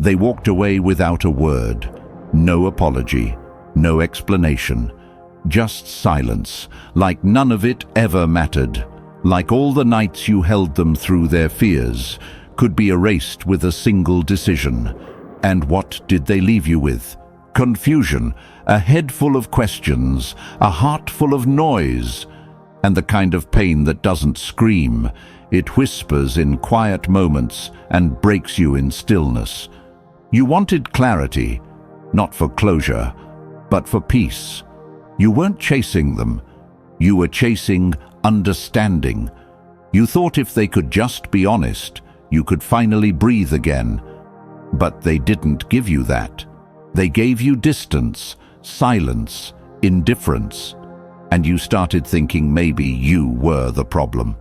They walked away without a word, no apology, no explanation, just silence, like none of it ever mattered, like all the nights you held them through their fears could be erased with a single decision. And what did they leave you with? Confusion, a head full of questions, a heart full of noise, and the kind of pain that doesn't scream. It whispers in quiet moments and breaks you in stillness. You wanted clarity, not for closure, but for peace. You weren't chasing them. You were chasing understanding. You thought if they could just be honest, you could finally breathe again. But they didn't give you that. They gave you distance, silence, indifference. And you started thinking maybe you were the problem.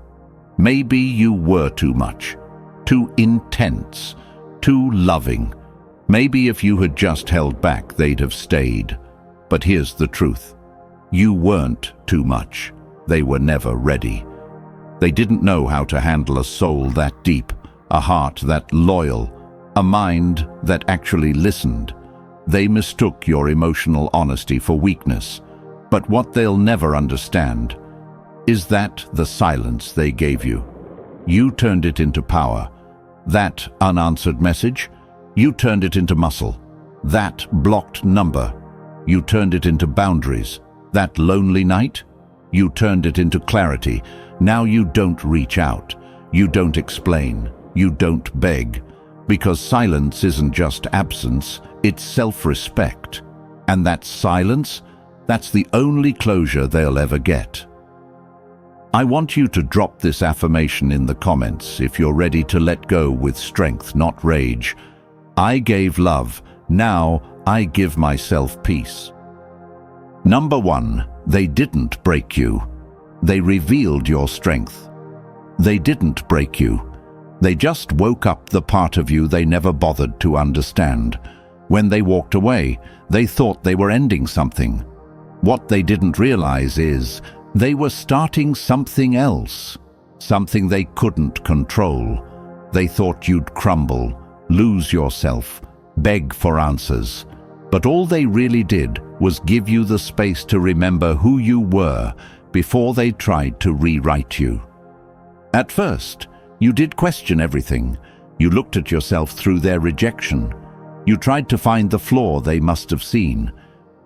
Maybe you were too much, too intense, too loving. Maybe if you had just held back, they'd have stayed. But here's the truth. You weren't too much. They were never ready. They didn't know how to handle a soul that deep, a heart that loyal, a mind that actually listened. They mistook your emotional honesty for weakness. But what they'll never understand is that the silence they gave you, you turned it into power. That unanswered message, you turned it into muscle. That blocked number, you turned it into boundaries. That lonely night, you turned it into clarity. Now you don't reach out. You don't explain. You don't beg. Because silence isn't just absence, it's self-respect. And that silence, that's the only closure they'll ever get. I want you to drop this affirmation in the comments if you're ready to let go with strength, not rage. I gave love, now I give myself peace. Number 1, they didn't break you. They revealed your strength. They didn't break you. They just woke up the part of you they never bothered to understand. When they walked away, they thought they were ending something. What they didn't realize is they were starting something else, something they couldn't control. They thought you'd crumble, lose yourself, beg for answers. But all they really did was give you the space to remember who you were before they tried to rewrite you. At first, you did question everything. You looked at yourself through their rejection. You tried to find the flaw they must have seen.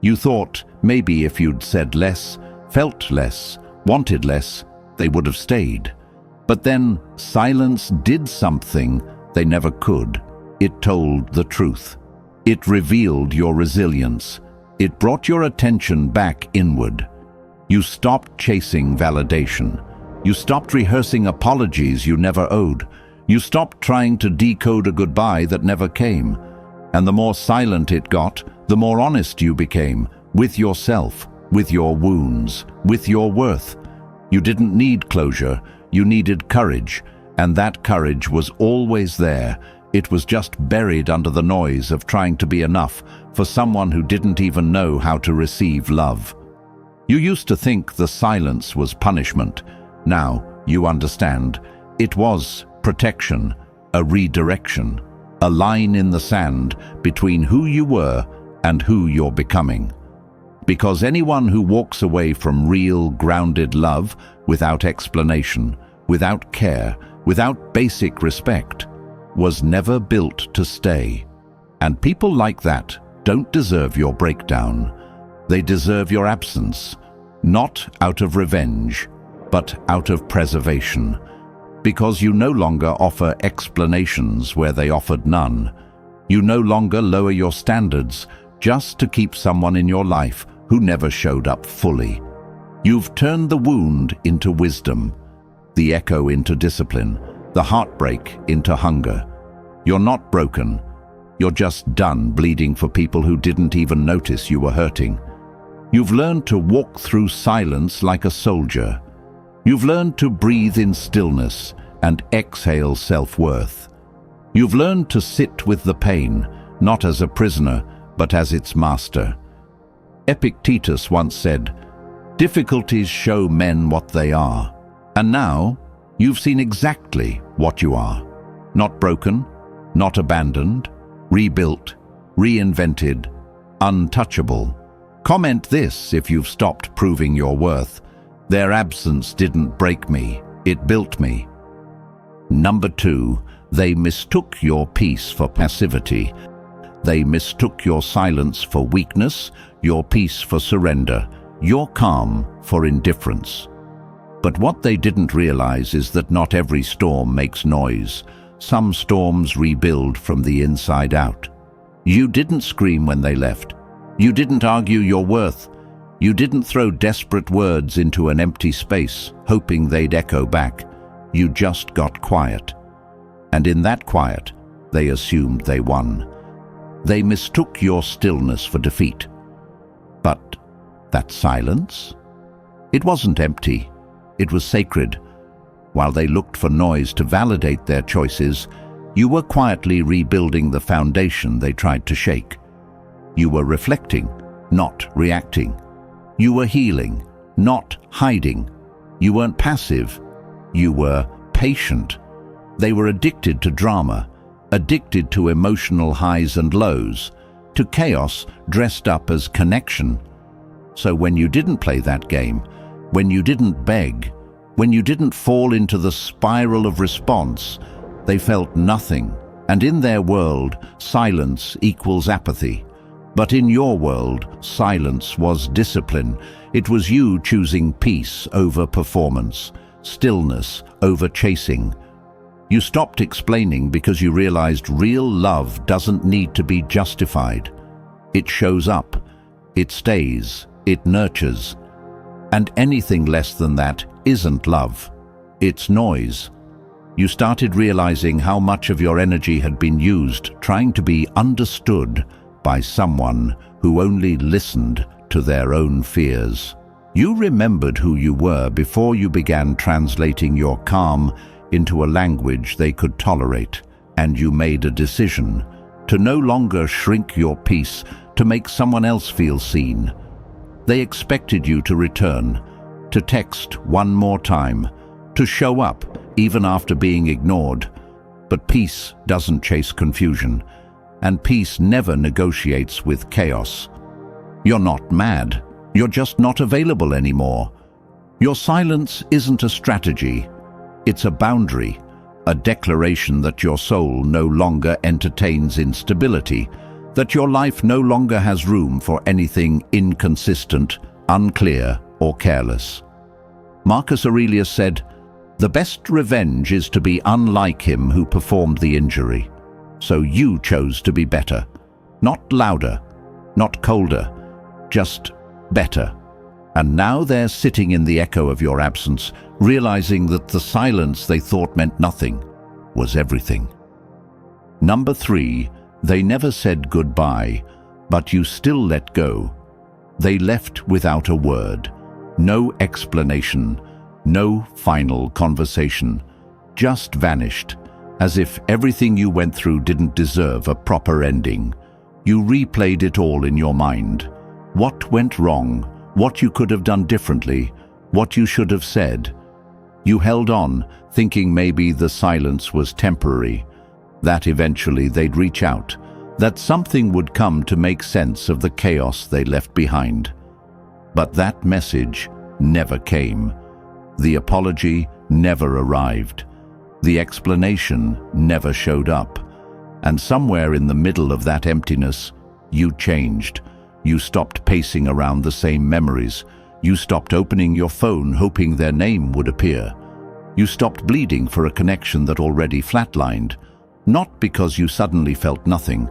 You thought maybe if you'd said less, felt less, wanted less, they would have stayed. But then silence did something they never could. It told the truth. It revealed your resilience. It brought your attention back inward. You stopped chasing validation. You stopped rehearsing apologies you never owed. You stopped trying to decode a goodbye that never came. And the more silent it got, the more honest you became, with yourself, with your wounds, with your worth. You didn't need closure, you needed courage, and that courage was always there. It was just buried under the noise of trying to be enough for someone who didn't even know how to receive love. You used to think the silence was punishment. Now you understand. It was protection, a redirection, a line in the sand between who you were and who you're becoming. Because anyone who walks away from real, grounded love without explanation, without care, without basic respect, was never built to stay. And people like that don't deserve your breakdown. They deserve your absence, not out of revenge, but out of preservation. Because you no longer offer explanations where they offered none. You no longer lower your standards just to keep someone in your life who never showed up fully. You've turned the wound into wisdom, the echo into discipline, the heartbreak into hunger. You're not broken. You're just done bleeding for people who didn't even notice you were hurting. You've learned to walk through silence like a soldier. You've learned to breathe in stillness and exhale self-worth. You've learned to sit with the pain, not as a prisoner, but as its master. Epictetus once said, "Difficulties show men what they are." And now, you've seen exactly what you are. Not broken, not abandoned, rebuilt, reinvented, untouchable. Comment this if you've stopped proving your worth. Their absence didn't break me, it built me. Number 2, they mistook your peace for passivity. They mistook your silence for weakness, your peace for surrender, your calm for indifference. But what they didn't realize is that not every storm makes noise. Some storms rebuild from the inside out. You didn't scream when they left. You didn't argue your worth. You didn't throw desperate words into an empty space, hoping they'd echo back. You just got quiet. And in that quiet, they assumed they won. They mistook your stillness for defeat. But that silence? It wasn't empty. It was sacred. While they looked for noise to validate their choices, you were quietly rebuilding the foundation they tried to shake. You were reflecting, not reacting. You were healing, not hiding. You weren't passive. You were patient. They were addicted to drama, addicted to emotional highs and lows, to chaos dressed up as connection. So when you didn't play that game, when you didn't beg, when you didn't fall into the spiral of response, they felt nothing. And in their world, silence equals apathy. But in your world, silence was discipline. It was you choosing peace over performance, stillness over chasing. You stopped explaining because you realized real love doesn't need to be justified. It shows up, it stays, it nurtures. And anything less than that isn't love. It's noise. You started realizing how much of your energy had been used trying to be understood by someone who only listened to their own fears. You remembered who you were before you began translating your calm into a language they could tolerate, and you made a decision to no longer shrink your peace to make someone else feel seen. They expected you to return, to text one more time, to show up even after being ignored. But peace doesn't chase confusion, and peace never negotiates with chaos. You're not mad, you're just not available anymore. Your silence isn't a strategy, it's a boundary, a declaration that your soul no longer entertains instability, that your life no longer has room for anything inconsistent, unclear, or careless. Marcus Aurelius said, "The best revenge is to be unlike him who performed the injury." So you chose to be better. Not louder, not colder, just better. And now they're sitting in the echo of your absence, realizing that the silence they thought meant nothing was everything. Number 3, they never said goodbye, but you still let go. They left without a word, no explanation, no final conversation, just vanished, as if everything you went through didn't deserve a proper ending. You replayed it all in your mind. What went wrong? What you could have done differently? What you should have said? You held on, thinking maybe the silence was temporary, that eventually they'd reach out, that something would come to make sense of the chaos they left behind. But that message never came. The apology never arrived. The explanation never showed up. And somewhere in the middle of that emptiness, you changed. You stopped pacing around the same memories. You stopped opening your phone hoping their name would appear. You stopped bleeding for a connection that already flatlined, not because you suddenly felt nothing,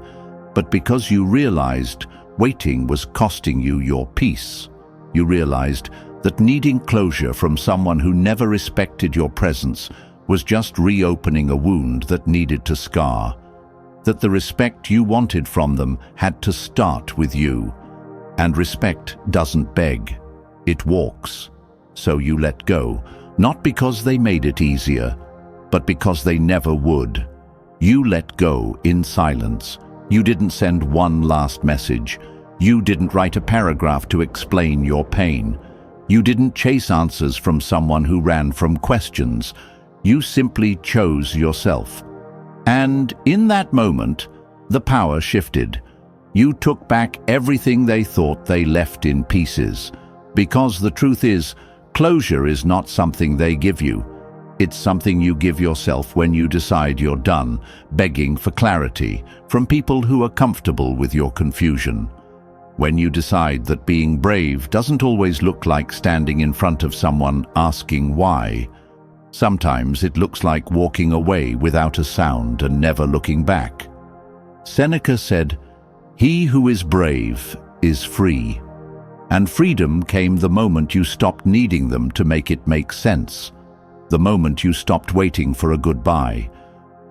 but because you realized waiting was costing you your peace. You realized that needing closure from someone who never respected your presence was just reopening a wound that needed to scar, that the respect you wanted from them had to start with you. And respect doesn't beg, it walks. So you let go, not because they made it easier, but because they never would. You let go in silence. You didn't send one last message. You didn't write a paragraph to explain your pain. You didn't chase answers from someone who ran from questions. You simply chose yourself. And in that moment, The power shifted. You took back everything they thought they left in pieces. Because the truth is, closure is not something they give you. It's something you give yourself when you decide you're done, begging for clarity from people who are comfortable with your confusion. When you decide that being brave doesn't always look like standing in front of someone asking why. Sometimes it looks like walking away without a sound and never looking back. Seneca said, "He who is brave is free." And freedom came the moment you stopped needing them to make it make sense. The moment you stopped waiting for a goodbye.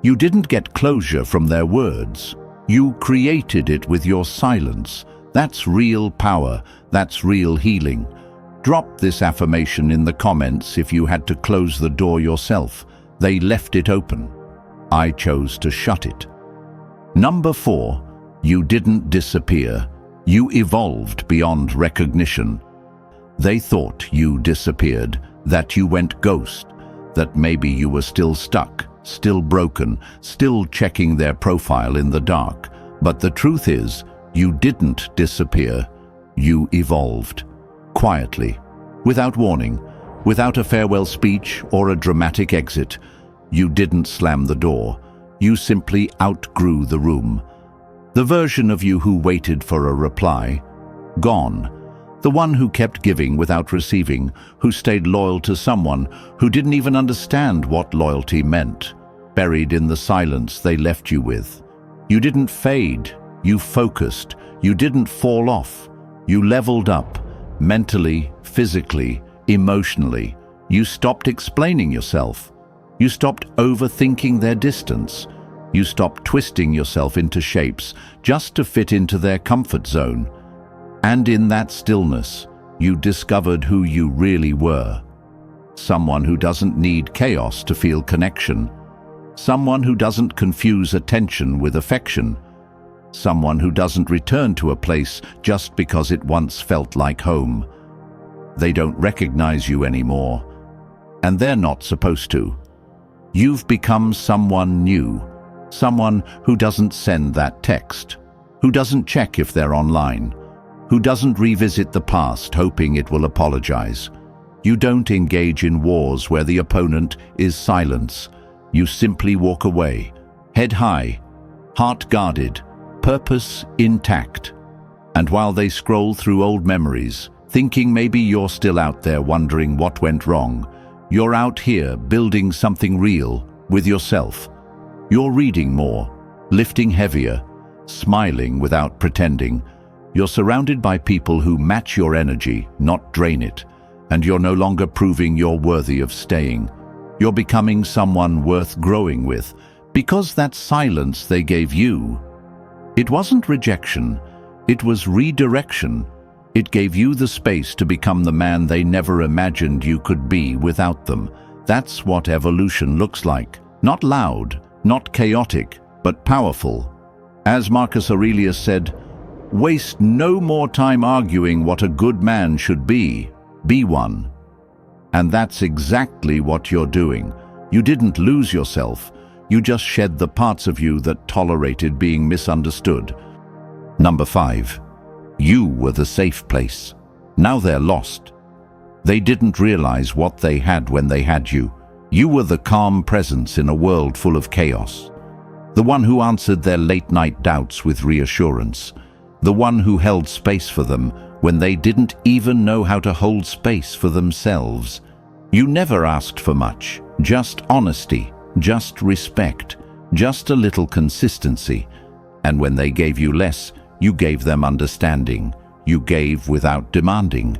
You didn't get closure from their words. You created it with your silence. That's real power. That's real healing. Drop this affirmation in the comments if you had to close the door yourself. They left it open. I chose to shut it. Number 4, you didn't disappear. You evolved beyond recognition. They thought you disappeared, that you went ghost, that maybe you were still stuck, still broken, still checking their profile in the dark. But the truth is, you didn't disappear. You evolved. Quietly, without warning, without a farewell speech or a dramatic exit. You didn't slam the door. You simply outgrew the room. The version of you who waited for a reply, gone. The one who kept giving without receiving, who stayed loyal to someone who didn't even understand what loyalty meant, buried in the silence they left you with. You didn't fade, you focused. You didn't fall off. You leveled up, mentally, physically, emotionally. You stopped explaining yourself. You stopped overthinking their distance. You stopped twisting yourself into shapes just to fit into their comfort zone. And in that stillness, you discovered who you really were. Someone who doesn't need chaos to feel connection. Someone who doesn't confuse attention with affection. Someone who doesn't return to a place just because it once felt like home. They don't recognize you anymore, and they're not supposed to. You've become someone new, someone who doesn't send that text, who doesn't check if they're online, who doesn't revisit the past hoping it will apologize. You don't engage in wars where the opponent is silence. You simply walk away, head high, heart guarded, purpose intact. And while they scroll through old memories, thinking maybe you're still out there wondering what went wrong, you're out here building something real with yourself. You're reading more, lifting heavier, smiling without pretending. You're surrounded by people who match your energy, not drain it. And you're no longer proving you're worthy of staying. You're becoming someone worth growing with, because that silence they gave you, it wasn't rejection, it was redirection. It gave you the space to become the man they never imagined you could be without them. That's what evolution looks like. Not loud, not chaotic, but powerful. As Marcus Aurelius said, "Waste no more time arguing what a good man should be one." And that's exactly what you're doing. You didn't lose yourself. You just shed the parts of you that tolerated being misunderstood. Number 5. You were the safe place. Now they're lost. They didn't realize what they had when they had you. You were the calm presence in a world full of chaos. The one who answered their late-night doubts with reassurance. The one who held space for them when they didn't even know how to hold space for themselves. You never asked for much, just honesty, just respect, just a little consistency. And when they gave you less, you gave them understanding. You gave without demanding.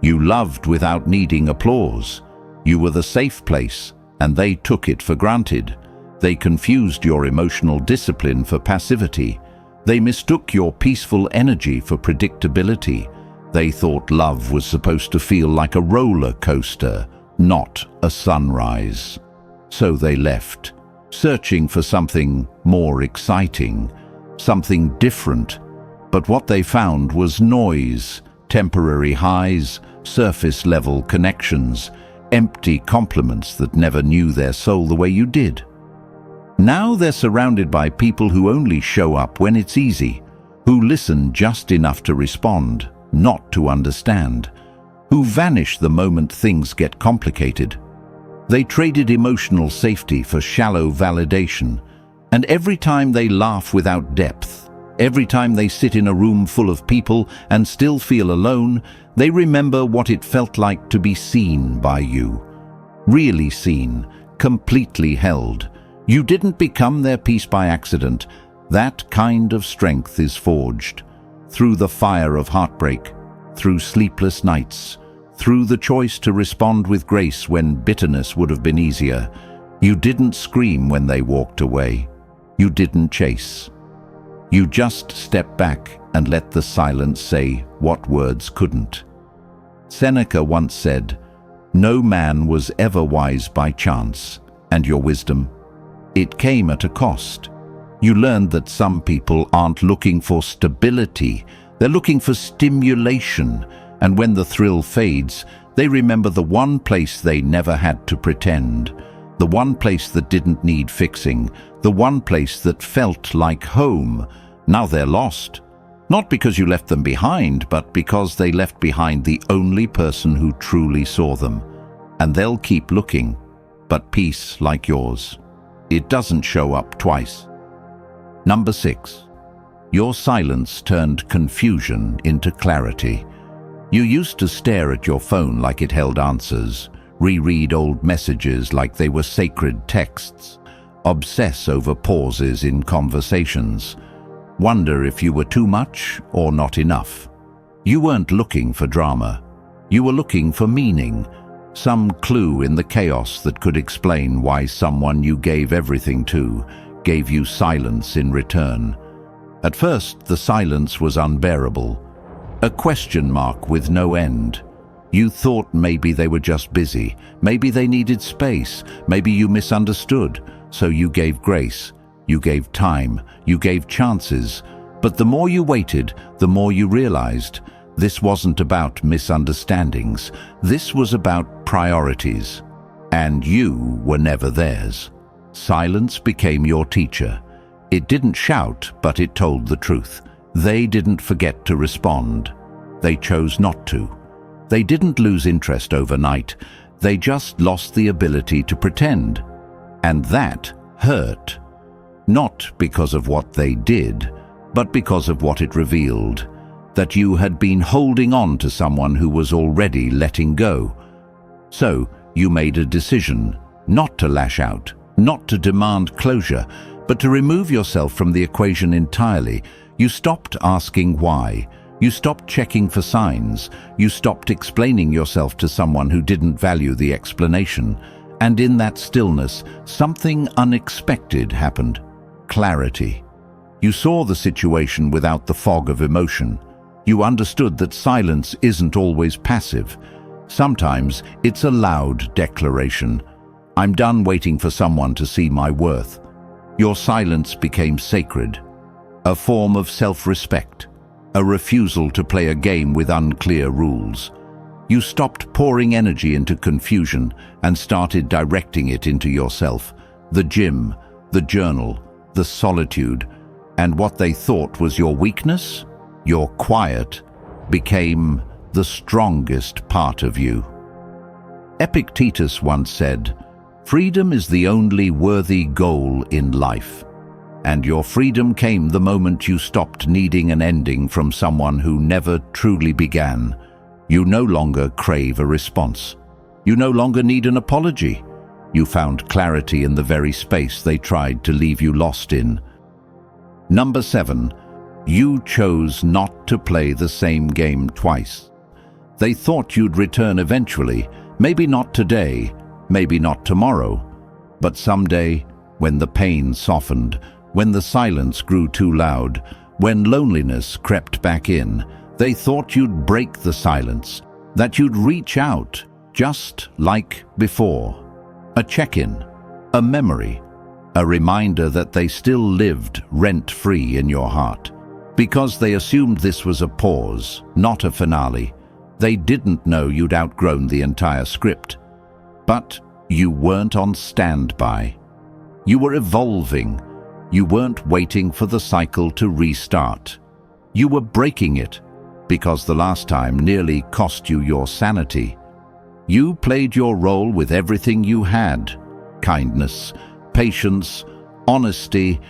You loved without needing applause. You were the safe place, and they took it for granted. They confused your emotional discipline for passivity. They mistook your peaceful energy for predictability. They thought love was supposed to feel like a roller coaster, not a sunrise. So they left, searching for something more exciting, something different. But what they found was noise, temporary highs, surface-level connections, empty compliments that never knew their soul the way you did. Now they're surrounded by people who only show up when it's easy, who listen just enough to respond, not to understand, who vanish the moment things get complicated. They traded emotional safety for shallow validation, and every time they laugh without depth, every time they sit in a room full of people and still feel alone, they remember what it felt like to be seen by you. Really seen, completely held. You didn't become their piece by accident. That kind of strength is forged through the fire of heartbreak, through sleepless nights, through the choice to respond with grace when bitterness would have been easier. You didn't scream when they walked away. You didn't chase. You just stepped back and let the silence say what words couldn't. Seneca once said, "No man was ever wise by chance, and your wisdom, it came at a cost." You learned that some people aren't looking for stability, they're looking for stimulation, and when the thrill fades, they remember the one place they never had to pretend, the one place that didn't need fixing, the one place that felt like home. Now they're lost. Not because you left them behind, but because they left behind the only person who truly saw them. And they'll keep looking, but peace like yours, it doesn't show up twice. Number 6. Your silence turned confusion into clarity. You used to stare at your phone like it held answers, reread old messages like they were sacred texts, obsess over pauses in conversations, wonder if you were too much or not enough. You weren't looking for drama. You were looking for meaning, some clue in the chaos that could explain why someone you gave everything to gave you silence in return. At first, the silence was unbearable, a question mark with no end. You thought maybe they were just busy, maybe they needed space, maybe you misunderstood, so you gave grace, you gave time, you gave chances. But the more you waited, the more you realized this wasn't about misunderstandings, this was about priorities, and you were never theirs. Silence became your teacher. It didn't shout, but it told the truth. They didn't forget to respond. They chose not to. They didn't lose interest overnight. They just lost the ability to pretend. And that hurt. Not because of what they did, but because of what it revealed. That you had been holding on to someone who was already letting go. So you made a decision not to lash out, not to demand closure, but to remove yourself from the equation entirely. You stopped asking why. You stopped checking for signs. You stopped explaining yourself to someone who didn't value the explanation. And in that stillness, something unexpected happened. Clarity. You saw the situation without the fog of emotion. You understood that silence isn't always passive. Sometimes it's a loud declaration. I'm done waiting for someone to see my worth. Your silence became sacred, a form of self-respect, a refusal to play a game with unclear rules. You stopped pouring energy into confusion and started directing it into yourself, the gym, the journal, the solitude, and what they thought was your weakness, your quiet, became the strongest part of you. Epictetus once said, "Freedom is the only worthy goal in life." And your freedom came the moment you stopped needing an ending from someone who never truly began. You no longer crave a response. You no longer need an apology. You found clarity in the very space they tried to leave you lost in. Number 7. You chose not to play the same game twice. They thought you'd return eventually, maybe not today, maybe not tomorrow, but someday, when the pain softened, when the silence grew too loud, when loneliness crept back in, they thought you'd break the silence, that you'd reach out, just like before. A check-in, a memory, a reminder that they still lived rent-free in your heart. Because they assumed this was a pause, not a finale. They didn't know you'd outgrown the entire script. But you weren't on standby. You were evolving. You weren't waiting for the cycle to restart. You were breaking it, because the last time nearly cost you your sanity. You played your role with everything you had: kindness, patience, honesty,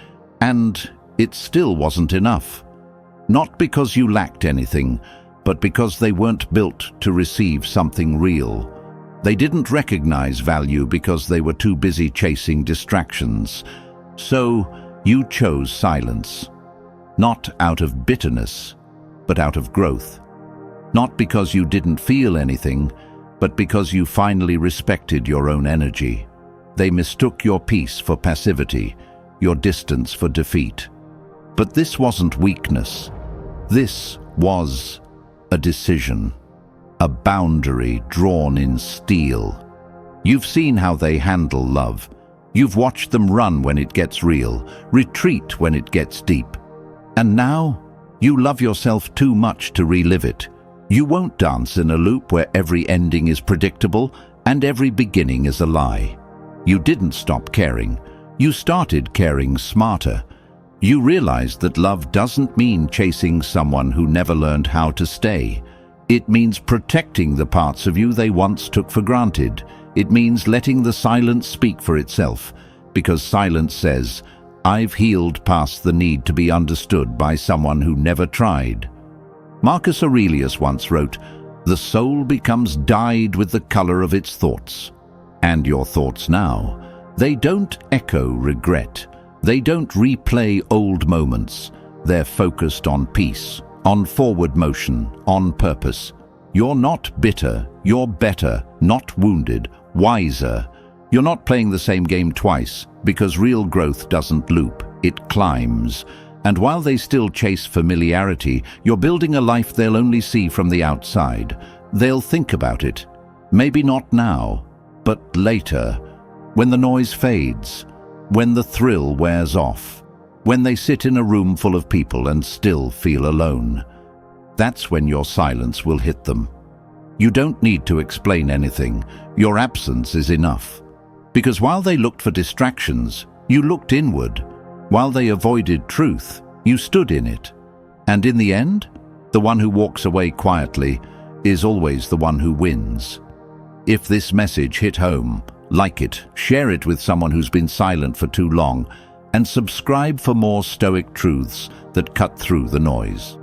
and it still wasn't enough. Not because you lacked anything, but because they weren't built to receive something real. They didn't recognize value because they were too busy chasing distractions. So you chose silence, not out of bitterness, but out of growth. Not because you didn't feel anything, but because you finally respected your own energy. They mistook your peace for passivity, your distance for defeat. But this wasn't weakness. This was a decision, a boundary drawn in steel. You've seen how they handle love. You've watched them run when it gets real, retreat when it gets deep. And now, you love yourself too much to relive it. You won't dance in a loop where every ending is predictable and every beginning is a lie. You didn't stop caring. You started caring smarter. You realized that love doesn't mean chasing someone who never learned how to stay. It means protecting the parts of you they once took for granted. It means letting the silence speak for itself, because silence says, "I've healed past the need to be understood by someone who never tried." Marcus Aurelius once wrote, "The soul becomes dyed with the color of its thoughts." And your thoughts now, they don't echo regret. They don't replay old moments. They're focused on peace, on forward motion, on purpose. You're not bitter, you're better, not wounded, wiser. You're not playing the same game twice, because real growth doesn't loop, it climbs. And while they still chase familiarity, you're building a life they'll only see from the outside. They'll think about it. Maybe not now, but later, when the noise fades, when the thrill wears off, when they sit in a room full of people and still feel alone. That's when your silence will hit them. You don't need to explain anything. Your absence is enough. Because while they looked for distractions, you looked inward. While they avoided truth, you stood in it. And in the end, the one who walks away quietly is always the one who wins. If this message hit home, like it, share it with someone who's been silent for too long, and subscribe for more Stoic truths that cut through the noise.